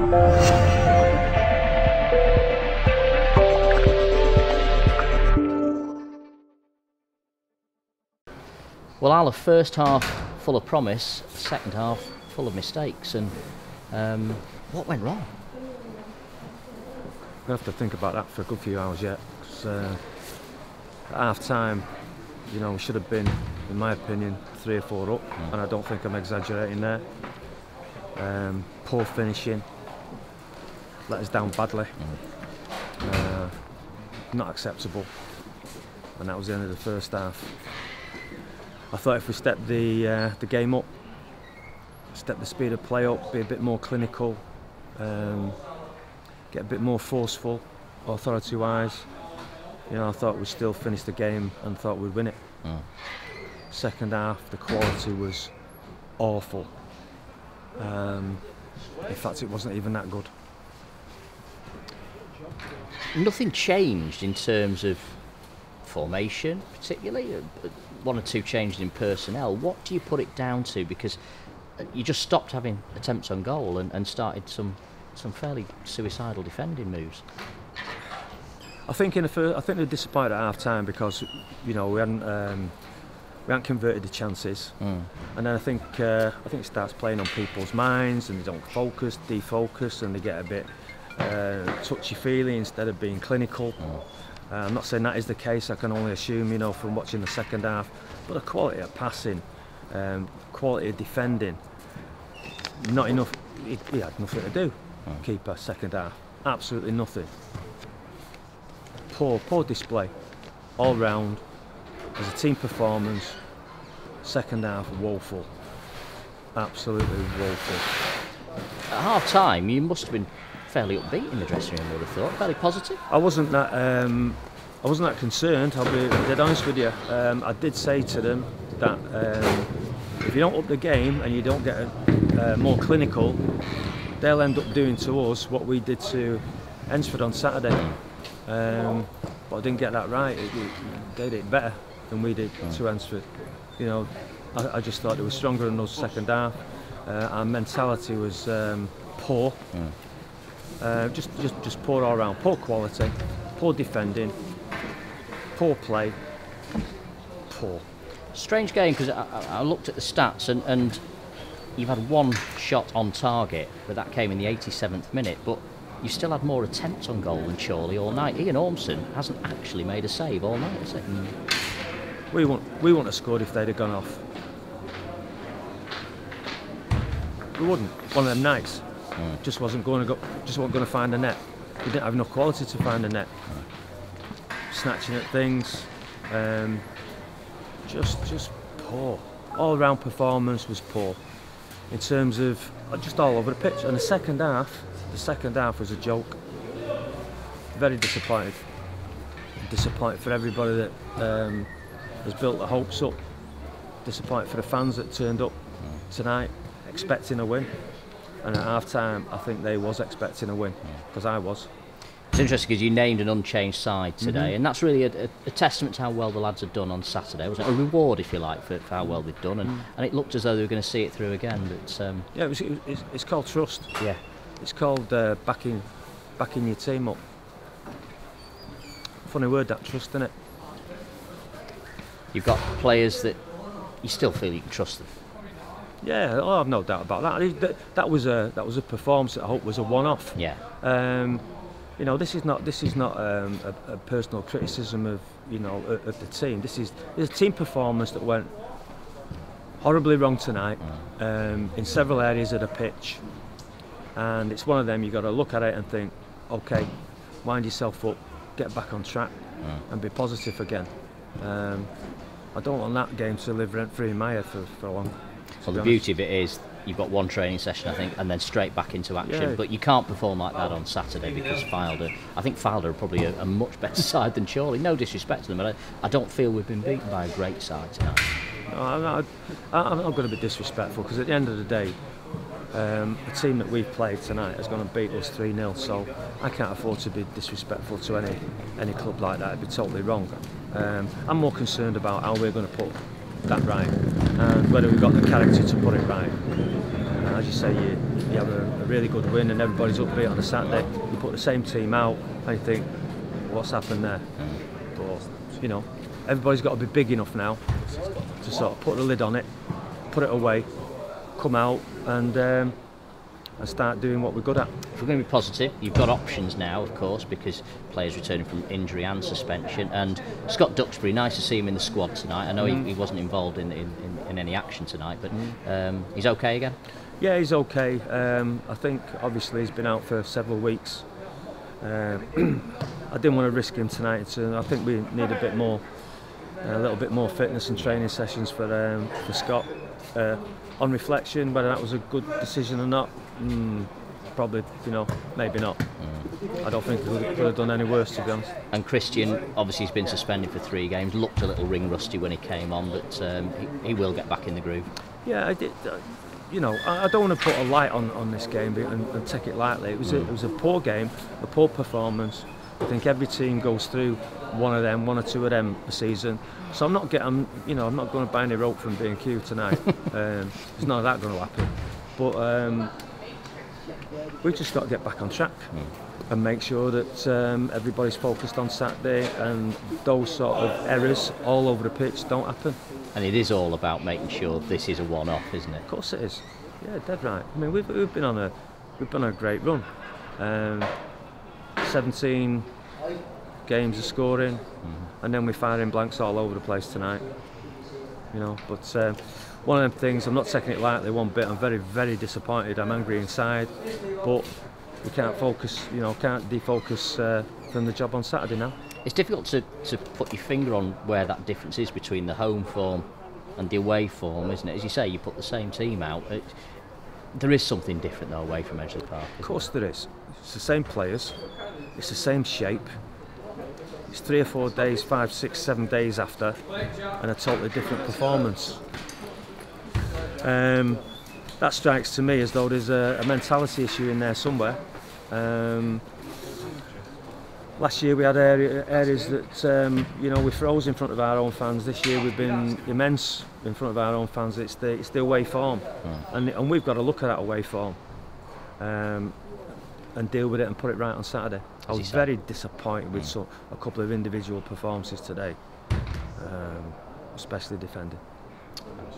Well, Al, a first half full of promise, second half full of mistakes, and what went wrong? We have to think about that for a good few hours yet. At half time, you know, we should have been, in my opinion, 3 or 4 up, and I don't think I'm exaggerating there. Poor finishing, let us down badly, not acceptable, and that was the end of the first half. I thought if we stepped the game up, step the speed of play up, be a bit more clinical, get a bit more forceful, authority-wise, you know, I thought we'd still finish the game and thought we'd win it. Second half, the quality was awful. In fact, it wasn't even that good. Nothing changed in terms of formation, particularly. 1 or 2 changes in personnel. What do you put it down to? Because you just stopped having attempts on goal and started some fairly suicidal defending moves. I think I think they were disappointed at half time because, you know, we hadn't converted the chances, and then I think it starts playing on people's minds, and they don't focus, defocus, and they get a bit touchy-feely instead of being clinical. I'm not saying that is the case. I can only assume, you know, from watching the second half. But the quality of passing, quality of defending, not enough. He had nothing to do. Keeper second half, absolutely nothing. Poor display, all round. As a team performance, second half woeful, absolutely woeful. At half time, you must have been fairly upbeat in the dressing room, I would have thought. Fairly positive. I wasn't that concerned. I'll be dead honest with you. I did say to them that if you don't up the game and you don't get more clinical, they'll end up doing to us what we did to Ensford on Saturday. But I didn't get that right. They did it better than we did to Ensford. You know, I just thought it was stronger than us second half. Our mentality was poor. Just poor all round. Poor quality, poor defending, poor play, poor. Strange game, because I looked at the stats and you've had 1 shot on target, but that came in the 87th minute. But you still had more attempts on goal than Chorley all night. Ian Ormson hasn't actually made a save all night, has he? We wouldn't have scored if they'd have gone off. We wouldn't. One of them nights. Just wasn't going to find a net. We didn't have enough quality to find a net. Snatching at things, just poor. All round performance was poor. In terms of just all over the pitch. And the second half was a joke. Very disappointed. Disappointed for everybody that has built their hopes up. Disappointed for the fans that turned up tonight, expecting a win. And at half time, I think they was expecting a win, because I was. It's interesting because you named an unchanged side today, and that's really a testament to how well the lads had done on Saturday. Wasn't it? A reward, if you like, for how well they'd done, and it looked as though they were going to see it through again. But yeah, it's called trust. Yeah, it's called backing your team up. Funny word, that, trust, isn't it? You've got players that you still feel you can trust them. Yeah, I've no doubt about that. That was a performance that I hope was a one-off. Yeah. You know, this is not a personal criticism of of the team. This is a team performance that went horribly wrong tonight in several areas of the pitch, and it's one of them. You've got to look at it and think, okay, wind yourself up, get back on track, and be positive again. I don't want that game to live rent-free in my head for long. Well, the beauty of it is you've got 1 training session, I think, and then straight back into action. Yeah. But you can't perform like that on Saturday because I think Fylde are probably a much better side than Chorley. No disrespect to them, but I don't feel we've been beaten by a great side tonight. No, I'm not going to be disrespectful, because at the end of the day, the team that we've played tonight is going to beat us 3-0, so I can't afford to be disrespectful to any club like that. It'd be totally wrong. I'm more concerned about how we're going to put that right, and whether we've got the character to put it right. as you say, you have a really good win and everybody's upbeat on a Saturday. You put the same team out and you think, what's happened there? But, you know, everybody's got to be big enough now to sort of put the lid on it, put it away, come out and start doing what we're good at. If we're going to be positive, you've got options now, of course, because players returning from injury and suspension. And Scott Duxbury, nice to see him in the squad tonight. I know he wasn't involved in any action tonight, but he's okay again? Yeah, he's okay. I think obviously he's been out for several weeks. I didn't want to risk him tonight, so I think we need a little bit more fitness and training sessions for Scott. On reflection, whether that was a good decision or not, probably, you know, maybe not. I don't think he could have done any worse, to be honest. And Christian, obviously he's been suspended for 3 games, looked a little ring rusty when he came on, but he will get back in the groove. Yeah, I did. You know, I don't want to put a light on this game and take it lightly. It was a poor game, a poor performance. I think every team goes through one or two of them a season. So I'm not going to buy any rope from B&Q tonight. There's none of that going to happen. But we've just got to get back on track and make sure that everybody's focused on Saturday and those sort of errors all over the pitch don't happen. And it is all about making sure this is a one-off, isn't it? Of course it is. Yeah, dead right. I mean, we've been on a great run. 17 games of scoring, and then we're firing blanks all over the place tonight. You know, but one of them things, I'm not taking it lightly one bit. I'm very, very disappointed. I'm angry inside, but we can't focus. You know, can't defocus from the job on Saturday now. It's difficult to put your finger on where that difference is between the home form and the away form, isn't it? As you say, you put the same team out. There is something different though away from Edgeley Park. Of course there is. It's the same players. It's the same shape. It's 3 or 4 days, 5, 6, 7 days after, and a totally different performance. That strikes to me as though there's a mentality issue in there somewhere. Last year we had areas that you know, we froze in front of our own fans. This year we've been immense in front of our own fans. It's the away form, and we've got to look at that away form and deal with it and put it right on Saturday. I was very disappointed with a couple of individual performances today, especially defending.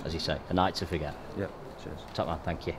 As you say, a night to forget. Yeah, cheers. Top man, thank you.